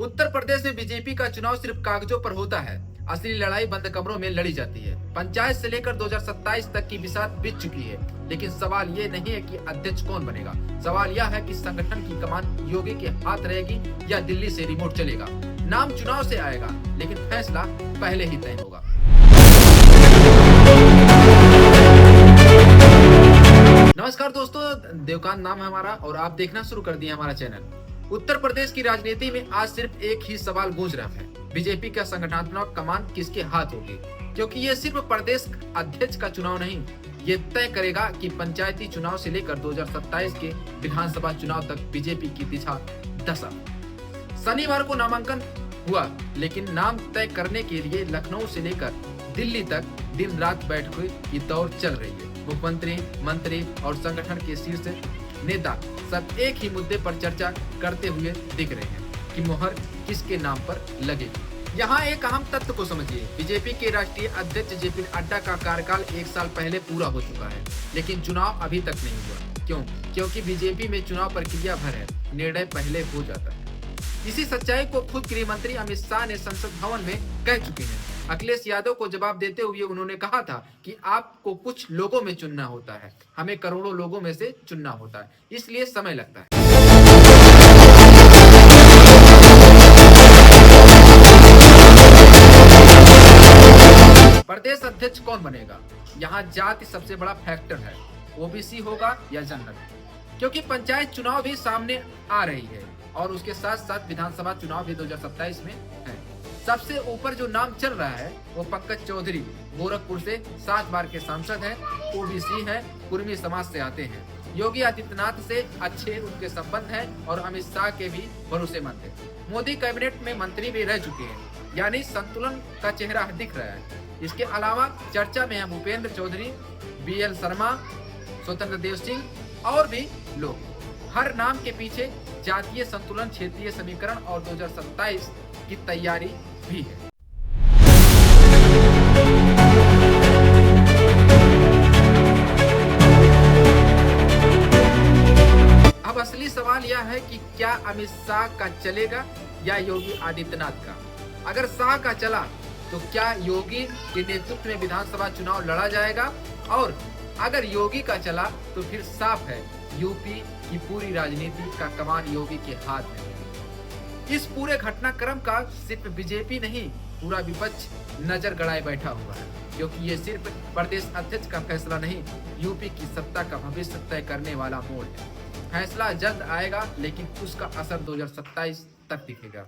उत्तर प्रदेश में बीजेपी का चुनाव सिर्फ कागजों पर होता है, असली लड़ाई बंद कमरों में लड़ी जाती है। पंचायत से लेकर 2027 तक की बिसात बीत चुकी है, लेकिन सवाल ये नहीं है कि अध्यक्ष कौन बनेगा। सवाल यह है कि संगठन की कमान योगी के हाथ रहेगी या दिल्ली से रिमोट चलेगा। नाम चुनाव से आएगा, लेकिन फैसला पहले ही तय होगा। नमस्कार दोस्तों, देवकांत नाम है हमारा और आप देखना शुरू कर दिए हमारा चैनल। उत्तर प्रदेश की राजनीति में आज सिर्फ एक ही सवाल गूंज रहा है, बीजेपी का संगठनात्मक कमान किसके हाथ होगी। क्योंकि ये सिर्फ प्रदेश अध्यक्ष का चुनाव नहीं, ये तय करेगा कि पंचायती चुनाव से लेकर 2027 के विधानसभा चुनाव तक बीजेपी की दिशा दशा। शनिवार को नामांकन हुआ, लेकिन नाम तय करने के लिए लखनऊ से लेकर दिल्ली तक दिन रात बैठकों की दौड़ चल रही है। मुख्यमंत्री, मंत्री और संगठन के शीर्ष नेता सब एक ही मुद्दे पर चर्चा करते हुए दिख रहे हैं कि मुहर किसके नाम पर लगेगी। यहाँ एक अहम तथ्य को समझिए, बीजेपी के राष्ट्रीय अध्यक्ष जेपी नड्डा का कार्यकाल 1 साल पहले पूरा हो चुका है, लेकिन चुनाव अभी तक नहीं हुआ। क्यों? क्योंकि बीजेपी में चुनाव प्रक्रिया भर है, निर्णय पहले हो जाता है। इसी सच्चाई को खुद गृह मंत्री अमित शाह ने संसद भवन में कह चुके हैं। अखिलेश यादव को जवाब देते हुए उन्होंने कहा था कि आपको कुछ लोगों में चुनना होता है, हमें करोड़ों लोगों में से चुनना होता है, इसलिए समय लगता है। प्रदेश अध्यक्ष कौन बनेगा? यहाँ जाति सबसे बड़ा फैक्टर है। ओबीसी होगा या जनरल? क्योंकि पंचायत चुनाव भी सामने आ रही है और उसके साथ साथ विधानसभा चुनाव भी 2027 में है। सबसे ऊपर जो नाम चल रहा है वो पंकज चौधरी, गोरखपुर से 7 बार के सांसद हैं, ओबीसी हैं, कुर्मी समाज से आते हैं। योगी आदित्यनाथ से अच्छे उनके संबंध हैं और अमित शाह के भी भरोसेमंद हैं। मोदी कैबिनेट में मंत्री भी रह चुके हैं, यानी संतुलन का चेहरा दिख रहा है। इसके अलावा चर्चा में है भूपेंद्र चौधरी, BL शर्मा, स्वतंत्र देव सिंह और भी लोग। हर नाम के पीछे जातीय संतुलन, क्षेत्रीय समीकरण और 2027 की तैयारी भी है। अब असली सवाल यह है कि क्या अमित शाह का चलेगा या योगी आदित्यनाथ का। अगर शाह का चला तो क्या योगी के नेतृत्व में विधानसभा चुनाव लड़ा जाएगा, और अगर योगी का चला तो फिर साफ है यूपी की पूरी राजनीति का कमान योगी के हाथ में। इस पूरे घटनाक्रम का सिर्फ बीजेपी नहीं, पूरा विपक्ष नजर गड़ाए बैठा हुआ है, क्योंकि ये सिर्फ प्रदेश अध्यक्ष का फैसला नहीं, यूपी की सत्ता का भविष्य तय करने वाला मोड़ है। फैसला जल्द आएगा, लेकिन उसका असर 2027 तक दिखेगा।